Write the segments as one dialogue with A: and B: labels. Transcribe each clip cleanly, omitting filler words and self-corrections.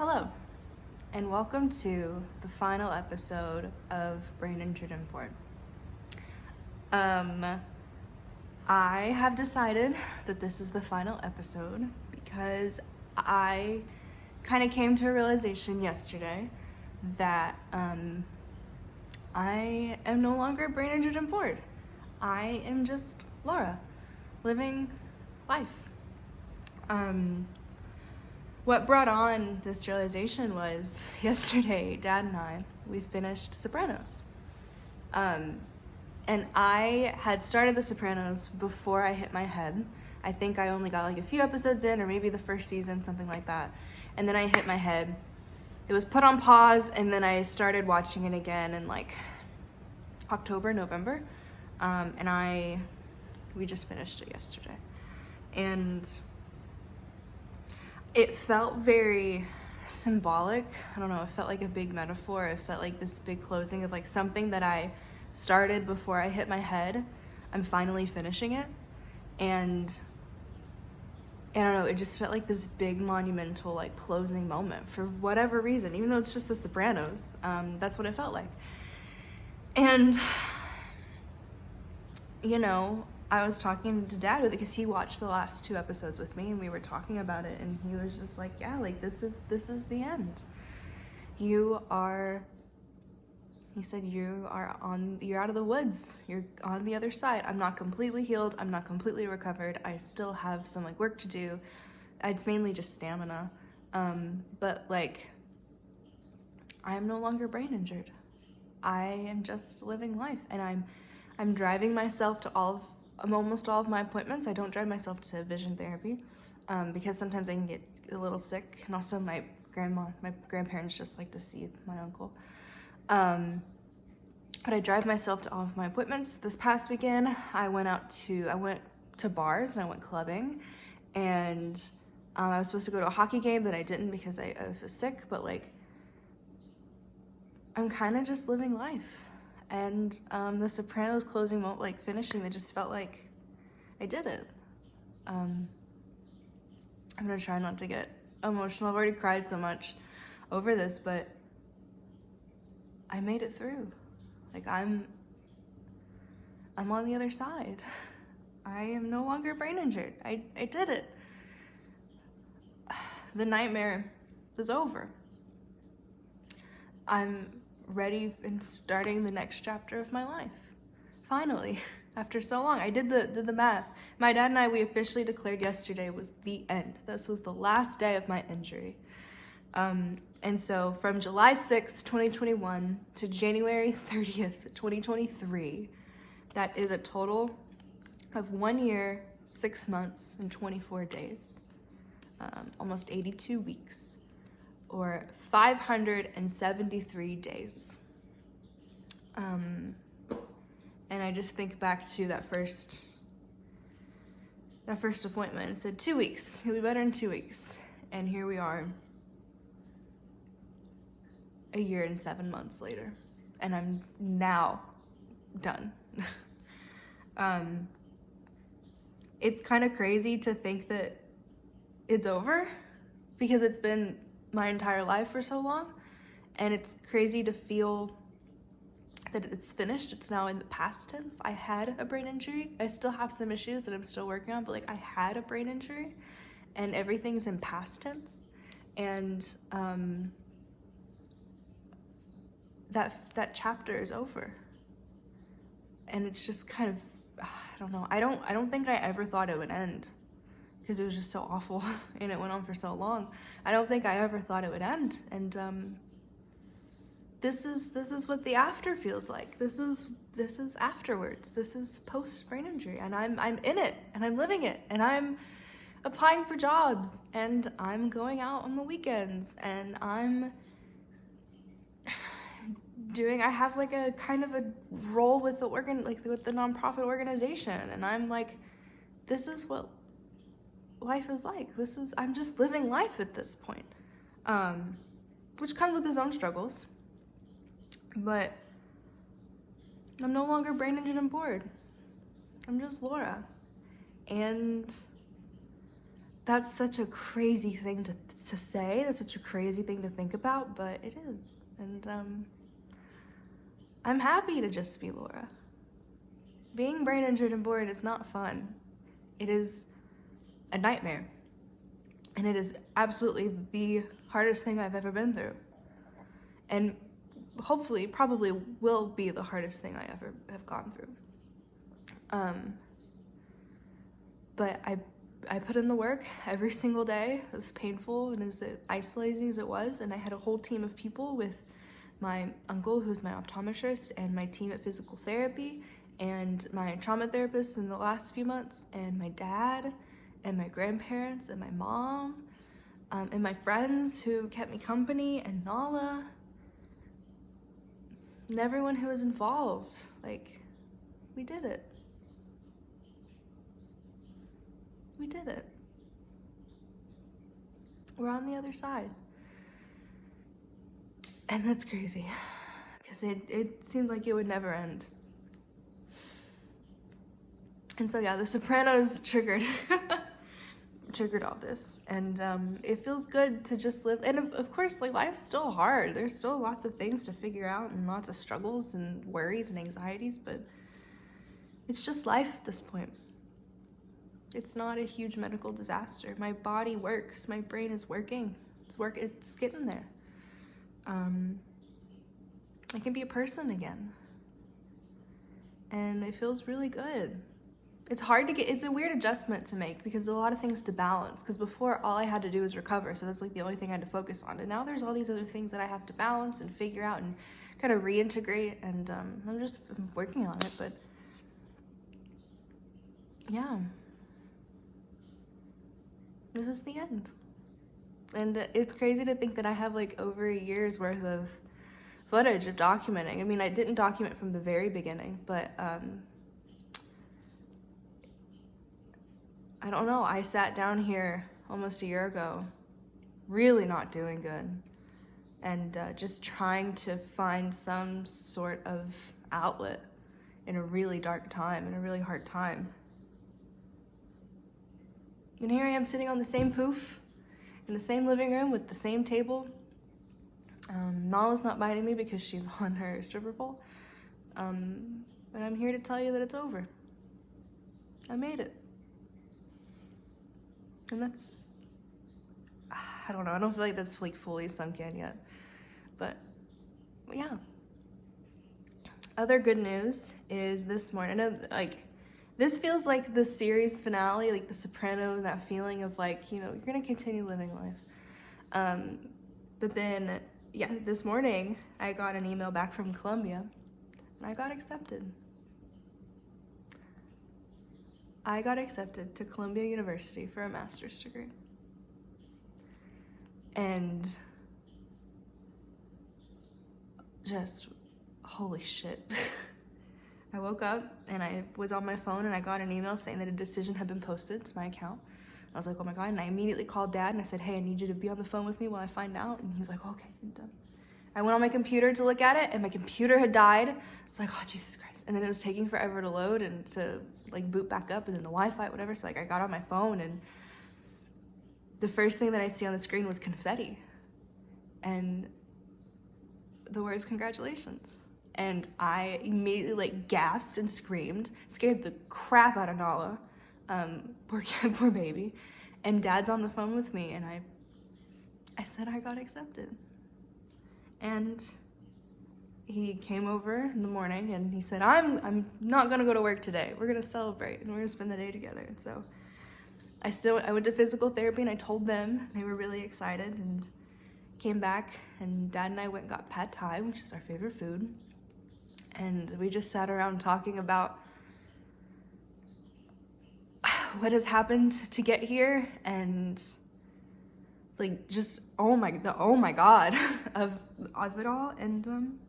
A: Hello, and welcome to the final episode of Brain Injured and Bored. I have decided that this is the final episode because I kind of came to a realization yesterday that I am no longer brain injured and bored. I am just Laura, living life. What brought on this realization was yesterday, Dad and we finished Sopranos. And I had started The Sopranos before I hit my head. I think I only got like a few episodes in, or maybe the first season, something like that. And then I hit my head. It was put on pause, and then I started watching it again in like October, November. We just finished it yesterday. And it felt very symbolic. I don't know, it felt like a big metaphor. It felt like this big closing of like something that I started before I hit my head. I'm finally finishing it. And I don't know, it just felt like this big monumental like closing moment for whatever reason, even though it's just The Sopranos. That's what it felt like. And, you know, I was talking to Dad with it because he watched the last 2 episodes with me, and we were talking about it, and he was just like, yeah, like this is the end. He said, you're out of the woods. You're on the other side. I'm not completely healed. I'm not completely recovered. I still have some like work to do. It's mainly just stamina. But like, I am no longer brain injured. I am just living life, and I'm driving myself to almost all of my appointments. I don't drive myself to vision therapy because sometimes I can get a little sick, and also my grandparents just like to see my uncle. But I drive myself to all of my appointments. This past weekend, I went to bars and I went clubbing, and I was supposed to go to a hockey game, but I didn't because I was sick. But like, I'm kind of just living life. And The Sopranos closing moment, like finishing, it just felt like I did it. I'm gonna try not to get emotional. I've already cried so much over this, but I made it through. Like I'm on the other side. I am no longer brain injured. I did it. The nightmare is over. I'm ready and starting the next chapter of my life. Finally, after so long. I did the math. My dad and I, we officially declared yesterday was the end. This was the last day of my injury. And so from July 6th, 2021 to January 30th, 2023, that is a total of 1 year, 6 months, and 24 days. Almost 82 weeks, or 573 days. And I just think back to that first appointment. It said 2 weeks. He'll be better in 2 weeks. And here we are, 1 year and 7 months later, and I'm now done. It's kind of crazy to think that it's over because it's been my entire life for so long, and it's crazy to feel that it's finished. It's now in the past tense. I had a brain injury. I still have some issues that I'm still working on, but like I had a brain injury, and everything's in past tense. And that chapter is over, and it's just kind of, I don't know. I don't think I ever thought it would end because it was just so awful and it went on for so long. I don't think I ever thought it would end, and this is what the after feels like. This is afterwards. This is post brain injury, and I'm in it, and I'm living it, and I'm applying for jobs, and I'm going out on the weekends, and I have like a kind of a role with with the nonprofit organization, and I'm like, this is what life is like. I'm just living life at this point, which comes with its own struggles, but I'm no longer brain injured and bored. I'm just Laura, and that's such a crazy thing to to say. That's such a crazy thing to think about, but it is. And I'm happy to just be Laura. Being brain injured and bored is not fun. It is a nightmare. And it is absolutely the hardest thing I've ever been through. And hopefully, probably will be the hardest thing I ever have gone through. But I put in the work every single day, as painful and as isolating as it was, and I had a whole team of people with my uncle, who's my optometrist, and my team at physical therapy, and my trauma therapist in the last few months, and my dad, and my grandparents, and my mom, and my friends who kept me company, and Nala, and everyone who was involved. Like, we did it. We did it. We're on the other side. And that's crazy, because it seemed like it would never end. And so yeah, The Sopranos triggered all this, and it feels good to just live. And of course, like, life's still hard. There's still lots of things to figure out and lots of struggles and worries and anxieties, but it's just life at this point. It's not a huge medical disaster. My body works. My brain is working. It's getting there. I can be a person again. And it feels really good. It's a weird adjustment to make, because there's a lot of things to balance. Because before, all I had to do was recover, so that's like the only thing I had to focus on. And now there's all these other things that I have to balance and figure out and kind of reintegrate, and I'm just working on it, but yeah. This is the end. And it's crazy to think that I have like over a year's worth of footage of documenting. I mean, I didn't document from the very beginning, but I don't know. I sat down here almost a year ago, really not doing good, and just trying to find some sort of outlet in a really dark time, in a really hard time. And here I am sitting on the same poof in the same living room with the same table. Nala's not biting me because she's on her stripper pole. But I'm here to tell you that it's over. I made it. And that's, I don't know, I don't feel like that's like fully sunk in yet. But yeah. Other good news is this morning, I know, like, this feels like the series finale, like The Sopranos, that feeling of like, you're gonna continue living life. But then, yeah, this morning I got an email back from Columbia and I got accepted. I got accepted to Columbia University for a master's degree. And just, holy shit. I woke up and I was on my phone and I got an email saying that a decision had been posted to my account. I was like, oh my God. And I immediately called Dad and I said, hey, I need you to be on the phone with me while I find out. And he was like, okay, I'm done. I went on my computer to look at it and my computer had died. I was like, oh, Jesus Christ. And then it was taking forever to load and to like boot back up, and then the Wi-Fi, whatever. So like I got on my phone and the first thing that I see on the screen was confetti and the words congratulations. And I immediately like gasped and screamed, scared the crap out of Nala, poor baby. And Dad's on the phone with me, and I said I got accepted. And he came over in the morning and he said, I'm not gonna go to work today. We're gonna celebrate and we're gonna spend the day together. And so I went to physical therapy and I told them. They were really excited, and came back, and Dad and I went and got pad thai, which is our favorite food. And we just sat around talking about what has happened to get here, and like just oh my God of it all. And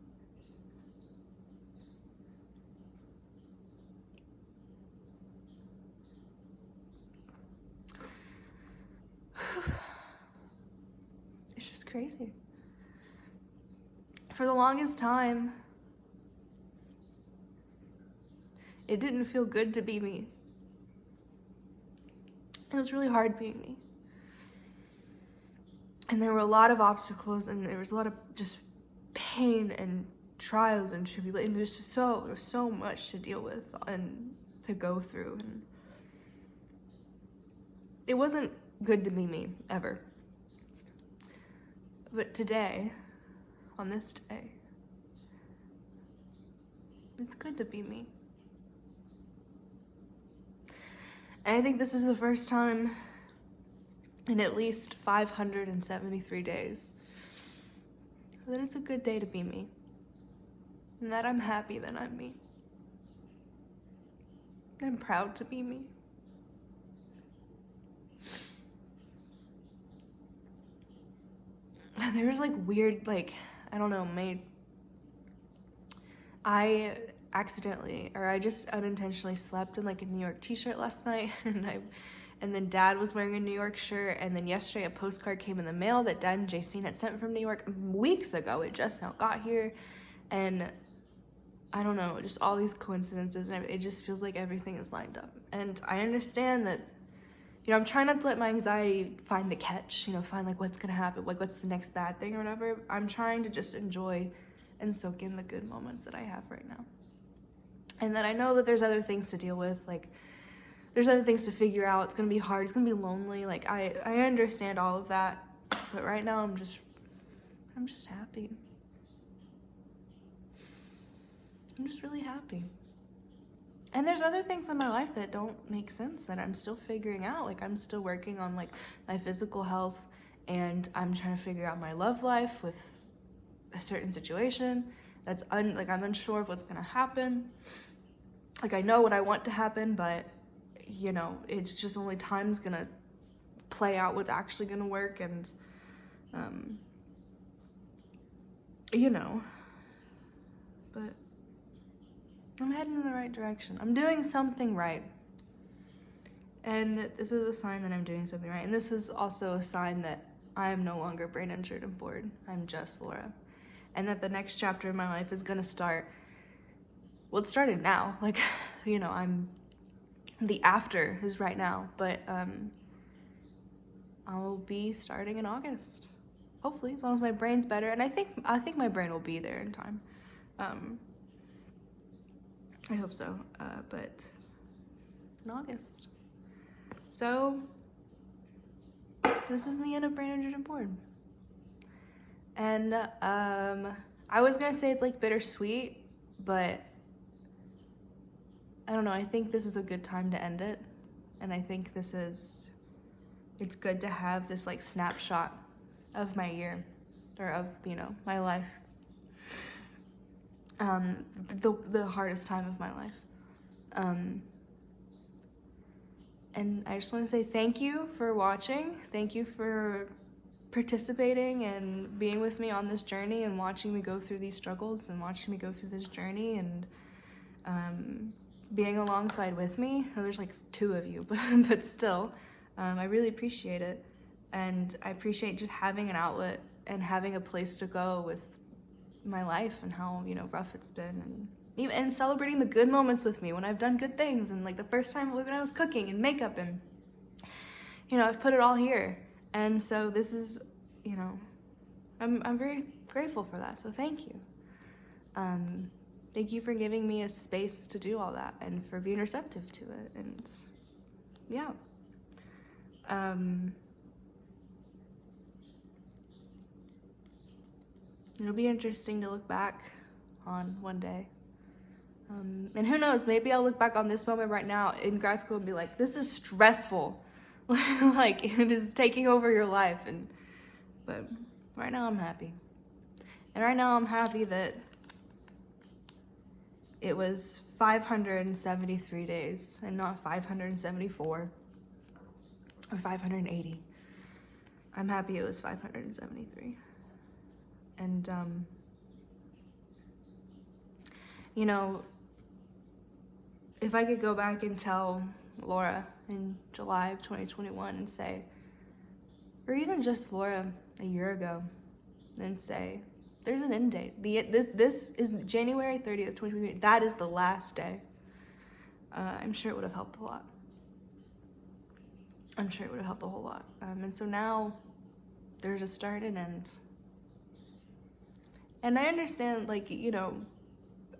A: it's just crazy. For the longest time, it didn't feel good to be me. It was really hard being me. And there were a lot of obstacles, and there was a lot of just pain and trials and tribulations. There's so much to deal with and to go through. And it wasn't good to be me, ever. But today, on this day, it's good to be me. And I think this is the first time in at least 573 days that it's a good day to be me. And that I'm happy that I'm me. I'm proud to be me. There was like weird, like, I don't know, I accidentally, or I just unintentionally slept in like a New York t-shirt last night, and then Dad was wearing a New York shirt, and then yesterday a postcard came in the mail that Dad and Jacine had sent from New York weeks ago. It just now got here, and I don't know, just all these coincidences, and it just feels like everything is lined up. And I understand that, you know, I'm trying not to let my anxiety find the catch, you know, find like what's gonna happen, like what's the next bad thing or whatever. I'm trying to just enjoy and soak in the good moments that I have right now. And that I know that there's other things to deal with, like there's other things to figure out. It's gonna be hard, it's gonna be lonely. Like I understand all of that, but right now I'm just happy. I'm just really happy. And there's other things in my life that don't make sense that I'm still figuring out. Like I'm still working on like my physical health, and I'm trying to figure out my love life with a certain situation that's like I'm unsure of what's gonna happen. Like I know what I want to happen, but you know, it's just only time's gonna play out what's actually gonna work. And you know, but I'm heading in the right direction. I'm doing something right. And this is a sign that I'm doing something right. And this is also a sign that I am no longer brain injured and bored. I'm just Laura. And that the next chapter of my life is gonna start, well, it started now. Like, you know, the after is right now, but I'll be starting in August. Hopefully, as long as my brain's better. And I think my brain will be there in time. I hope so, but in August. So, this is the end of Brain Injured and Bored. And I was gonna say it's like bittersweet, but I don't know, I think this is a good time to end it. And I think it's good to have this like snapshot of my year, or of, you know, my life. The hardest time of my life. And I just want to say thank you for watching. Thank you for participating and being with me on this journey and watching me go through these struggles and watching me go through this journey and being alongside with me. Oh, there's like 2 of you, but still, I really appreciate it. And I appreciate just having an outlet and having a place to go with my life and how, you know, rough it's been, and celebrating the good moments with me when I've done good things, and like the first time when I was cooking and makeup, and you know, I've put it all here. And so this is, you know, I'm very grateful for that, so thank you. Thank you for giving me a space to do all that and for being receptive to it. And yeah, it'll be interesting to look back on one day. And who knows, maybe I'll look back on this moment right now in grad school and be like, this is stressful. Like, it is taking over your life. But right now I'm happy. And right now I'm happy that it was 573 days and not 574 or 580. I'm happy it was 573. And, you know, if I could go back and tell Laura in July of 2021 and say, or even just Laura a year ago, and say, there's an end date. This is January 30th, 2023. That is the last day. I'm sure it would have helped a lot. I'm sure it would have helped a whole lot. And so now there's a start and end. And I understand, like, you know,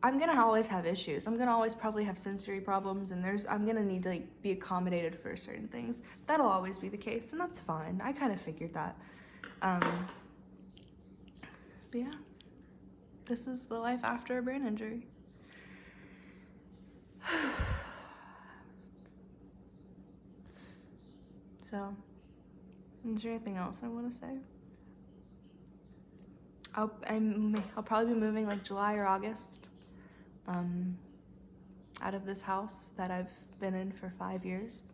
A: I'm gonna always have issues. I'm gonna always probably have sensory problems, and I'm gonna need to like be accommodated for certain things. That'll always be the case, and that's fine. I kind of figured that. But yeah, this is the life after a brain injury. So, is there anything else I want to say? I'll probably be moving like July or August. Out of this house that I've been in for 5 years.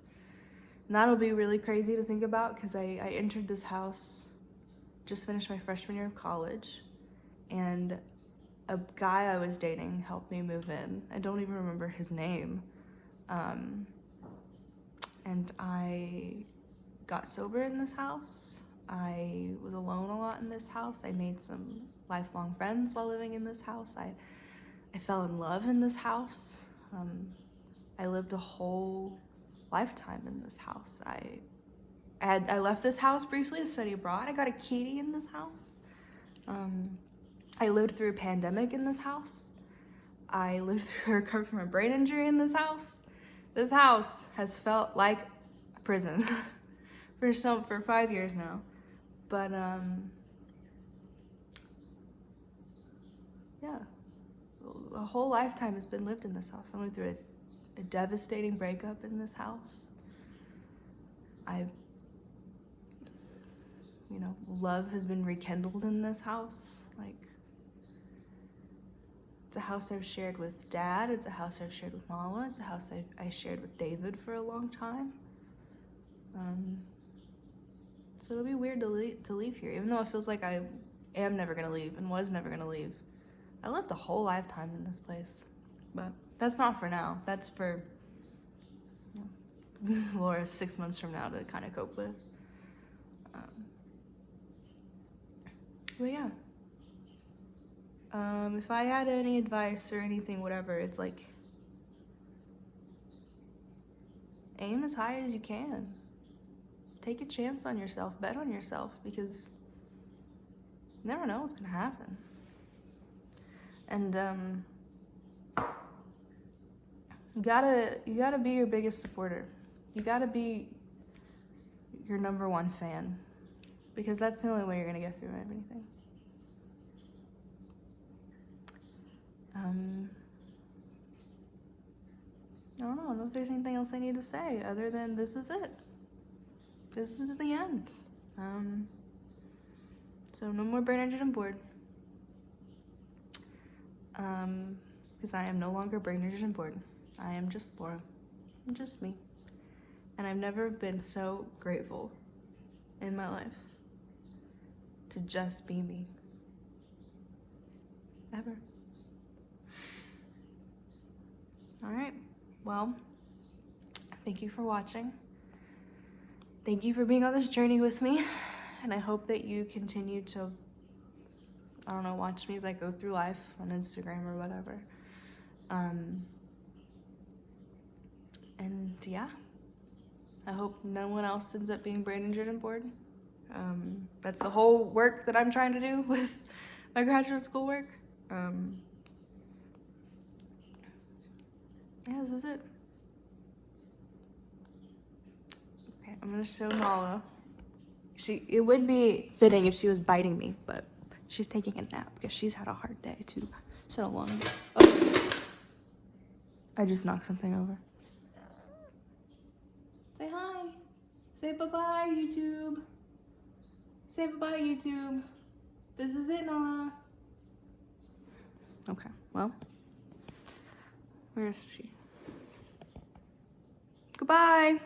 A: And that'll be really crazy to think about because I entered this house, just finished my freshman year of college, and a guy I was dating helped me move in. I don't even remember his name. And I got sober in this house. I was alone a lot in this house. I made some lifelong friends while living in this house. I fell in love in this house. I lived a whole lifetime in this house. I left this house briefly to study abroad. I got a kitty in this house. I lived through a pandemic in this house. I lived through a recovery from a brain injury in this house. This house has felt like a prison for 5 years now. But yeah. A whole lifetime has been lived in this house. I went through a devastating breakup in this house. Love has been rekindled in this house. Like, it's a house I've shared with Dad. It's a house I've shared with Mama. It's a house I shared with David for a long time. So it'll be weird to leave here, even though it feels like I am never gonna leave and was never gonna leave. I lived a whole lifetime in this place, but that's not for now. That's for Laura 6 months from now to kind of cope with. But yeah, if I had any advice or anything, whatever, it's like, aim as high as you can. Take a chance on yourself, bet on yourself, because you never know what's gonna happen. And you gotta be your biggest supporter. You gotta be your #1 fan, because that's the only way you're gonna get through anything. I don't know if there's anything else I need to say other than this is it. This is the end. So no more brain injured and bored. Because I am no longer brain injured and bored. I am just Laura. I'm just me. And I've never been so grateful in my life to just be me. Ever. Alright, well, thank you for watching. Thank you for being on this journey with me. And I hope that you continue to, watch me as I go through life on Instagram or whatever. And yeah, I hope no one else ends up being brain injured and bored. That's the whole work that I'm trying to do with my graduate school work. Yeah, this is it. Okay, I'm gonna show Nala. It would be fitting if she was biting me, but she's taking a nap because she's had a hard day too. So long. Oh. I just knocked something over. Say hi. Say bye-bye, YouTube. Say bye-bye, YouTube. This is it, Nala. Okay, well. Where is she? Goodbye.